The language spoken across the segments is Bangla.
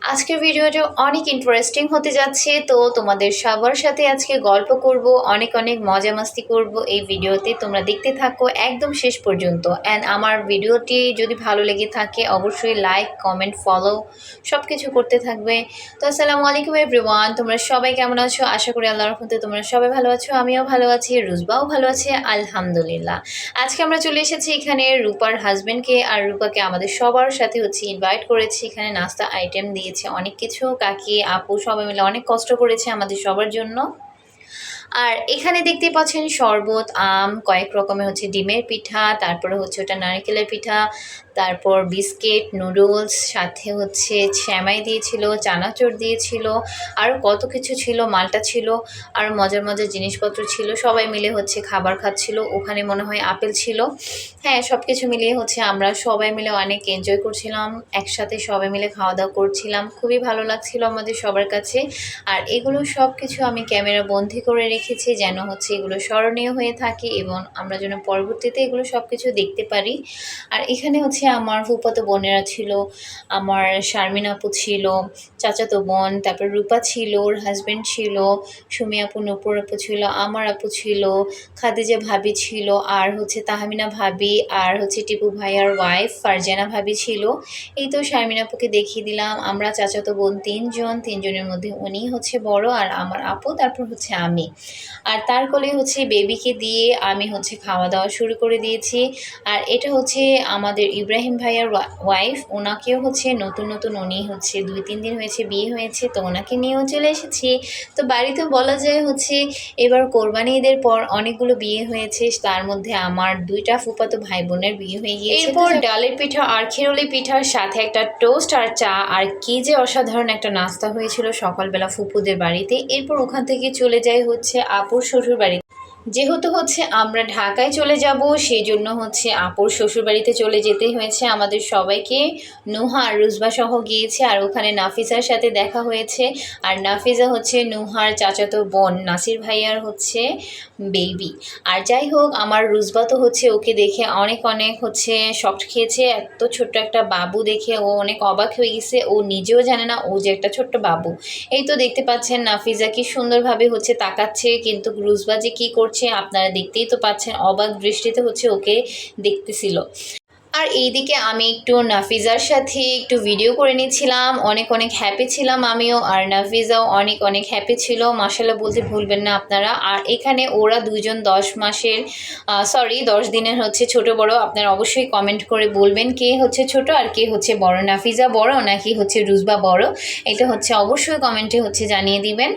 আজকের ভিডিওটা অনেক ইন্টারেস্টিং হতে যাচ্ছে। তো তোমাদের সবার সাথে আজকে গল্প করব, অনেক অনেক মজা মাস্তি করব এই ভিডিওতে। তোমরা দেখতে থাকো একদম শেষ পর্যন্ত। অ্যান্ড আমার ভিডিওটি যদি ভালো লেগে থাকে অবশ্যই লাইক, কমেন্ট, ফলো সব কিছু করতে থাকবে। তো আসসালামু আলাইকুম এভরিওয়ান, তোমরা সবাই কেমন আছো? আশা করি আল্লাহর রহমতে তোমরা সবাই ভালো আছো, আমিও ভালো আছি, রুজবাও ভালো আছে আলহামদুলিল্লাহ। আজকে আমরা চলে এসেছি এখানে রূপার হাজব্যান্ডকে আর রূপাকে আমাদের সবার সাথে ইনভাইট করেছি। এখানে নাস্তা আইটেম দিয়েছে অনেক কিছু, কাকি আপু সবাই মিলে অনেক কষ্ট করেছে আমাদের সবার জন্য। আর এখানে দেখতে পাচ্ছেন শরবত, আম, কয়েক রকমের ডিমের পিঠা, তারপরে ওটা নারকেলের পিঠা, তারপর বিস্কিট, নুডলস, সাথে শ্যামাই দিয়েছিল, চানাচুর দিয়েছিল, আরও কত কিছু ছিল, মালটা ছিল, আর মজার মজার জিনিসপত্র ছিল। সবাই মিলে খাবার খাচ্ছিল। ওখানে মনে হয় আপেল ছিল। হ্যাঁ, সব কিছু মিলিয়ে আমরা সবাই মিলে অনেক এনজয় করছিলাম, একসাথে সবাই মিলে খাওয়া দাওয়া করছিলাম। খুবই ভালো লাগছিল আমাদের সবার কাছে। আর এগুলো সব কিছু আমি ক্যামেরা বন্দি করে রেখেছি যেন এগুলো স্মরণীয় হয়ে থাকে এবং আমরা যেন পরবর্তীতে এগুলো সব কিছু দেখতে পারি। আর এখানে আমার ফুফাতো বোনেরা ছিল, আমার শারমিন আপু ছিল, চাচাতো বোন, তারপর রূপা ছিল, ওর হাজব্যান্ড ছিল, সুমি আপু, নূপুর আপু ছিল, আমার আপু ছিল, খাদিজা ভাবি ছিল, আর তাহমিনা ভাবি, আর টিপু ভাইয়ার ওয়াইফ ফারজানা ভাবি ছিল। এই তো শারমিন আপুকে দেখিয়ে দিলাম। আমরা চাচাতো বোন তিনজনের মধ্যে উনি বড়, আর আমার আপু, তারপর আমি। আর তার কোলে বেবিকে দিয়ে আমি খাওয়া দাওয়া শুরু করে দিয়েছি। আর এটা আমাদের ইব্রাহিম ভাইয়ার ওয়াইফ, ওনাকেও নতুন নতুন উনি 2-3 দিন হয়েছে বিয়ে হয়েছে, তো ওনাকে নিয়েও চলে এসেছি। তো বাড়িতে বলা যায় এবার কোরবানি ঈদের পর অনেকগুলো বিয়ে হয়েছে, তার মধ্যে আমার 2টা ফুফাতো ভাই বোনের বিয়ে হয়ে গিয়েছে। এরপর ডালের পিঠা আর খেরুলি পিঠার সাথে একটা টোস্ট আর চা, আর কি যে অসাধারণ একটা নাস্তা হয়েছিল সকালবেলা ফুপুদের বাড়িতে। এরপর ওখান থেকে চলে যাই আপুর শ্বশুর বাড়িতে। যেহেতু আমরা ঢাকায় চলে যাব, সেই জন্য আপুর শ্বশুরবাড়িতে চলে যেতে হয়েছে আমাদের সবাইকে। নুহা আর রুজবা সহ গিয়েছে, আর ওখানে নাফিসার সাথে দেখা হয়েছে। আর নাফিজা নুহার চাচাতো বোন, নাসির ভাইয়ার বেবি। আর যাই হোক, আমার রুজবা তো ওকে দেখে অনেক অনেক শক খেয়েছে। এত ছোট্ট একটা বাবু দেখে ও অনেক অবাক হয়ে গেছে। ও নিজেও জানে না ও যে একটা ছোট্ট বাবু। এই তো দেখতে পাচ্ছেন নাফিজা কি সুন্দরভাবে তাকাচ্ছে, কিন্তু রুজবা যে কী করছে আপনারা দেখতেই তো পাচ্ছেন। অবাক দৃষ্টিতে ওকে দেখতেছিল। আর এইদিকে আমি একটু নাফিজার সাথে একটু ভিডিও করে নিচ্ছিলাম। অনেক অনেক হ্যাপি ছিলাম আমিও, আর নাফিজাও অনেক অনেক হ্যাপি ছিল। মাশাআল্লাহ বলতে ভুলবেন না আপনারা। আর এখানে ওরা দুজন 10 দিনের ছোট বড়। আপনারা অবশ্যই কমেন্ট করে বলবেন কে ছোট আর কে বড়, নাফিজা বড় নাকি রুজবা বড়। এটা অবশ্যই কমেন্টে জানিয়ে দিবেন।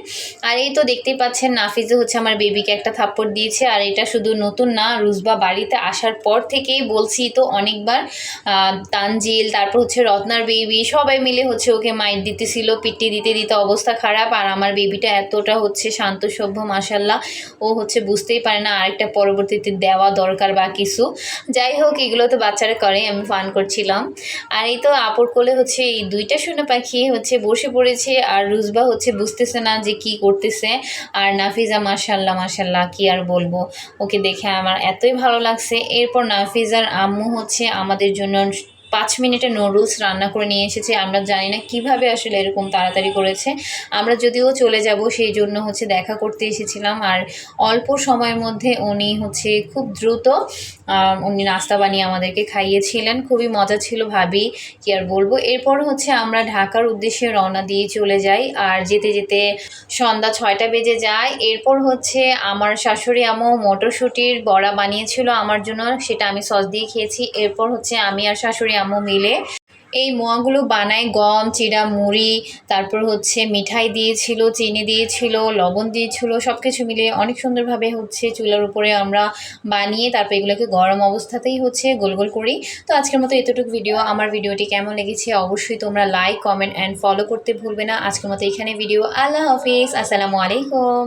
আর এই তো দেখতেই পাচ্ছেন নাফিজা আমার বেবিকে একটা থাপ্পড় দিয়েছে। আর এটা শুধু নতুন না, রুজবা বাড়িতে আসার পর থেকেই বলছি তো অনেকবার। তানজিল, তারপর রত্নার বেবি সবাই মিলে ওকে মাইট দিতেছিল, পিটি দিতে দিতে অবস্থা খারাপ। আর আমার বেবিটা এতটা শান্ত সভ্য, মাশাল্লাহ। ও বুঝতেই পারে না আরেকটা পরবর্তীতে দেওয়া দরকার বা কিছু। যাই হোক, এগুলো তো বাচ্চারা করে, আমি ফান করছিলাম। আর এই তো আপুর কোলে এই 2টা সোনা পাখি বসে পড়েছে। আর রুজবা বুঝতেছে না যে কি করতেছে। আর নাফিজা মাশাল্লাহ মাশাল্লাহ, কি আর বলবো, ওকে দেখে আমার এতই ভালো লাগছে। এরপর নাফিজার আম্মু আমাদের জন্য 5 মিনিটে নুডলস রান্না করে নিয়ে এসেছে। আমরা জানি না কিভাবে আসলে এরকম তাড়াতাড়ি করেছে। আমরা যদিও চলে যাব সেই জন্য দেখা করতে এসেছিলাম। আর অল্প সময়ের মধ্যে উনি খুব দ্রুত উনি নাস্তা বানিয়ে আমাদেরকে খাইয়েছিলেন। খুবই মজা ছিল ভাবি, কি আর বলবো। এরপর আমরা ঢাকার উদ্দেশ্যে রওনা দিয়ে চলে যাই। আর যেতে যেতে সন্ধ্যা 6টা বেজে যায়। এরপর আমার শাশুড়ি আম্মু মটরশুঁটির বড়া বানিয়েছিল আমার জন্য, সেটা আমি সস দিয়ে খেয়েছি। এরপর আমি আর শাশুড়ি আম্মু মিলে এই মোয়াগুলো বানাই। গম, চিড়া, মুড়ি, তারপর মিঠাই দিয়েছিল, চিনি দিয়েছিল, লবণ দিয়েছিল, সব কিছু মিলিয়ে অনেক সুন্দরভাবে চুলার উপরে আমরা বানিয়ে তারপর এগুলোকে গরম অবস্থাতেই গোল গোল করি। তো আজকের মতো এতটুকু ভিডিও। আমার ভিডিওটি কেমন লেগেছে অবশ্যই তোমরা লাইক, কমেন্ট অ্যান্ড ফলো করতে ভুলবে না। আজকের মতো এখানে ভিডিও। আল্লাহ হাফিজ, আসসালামু আলাইকুম।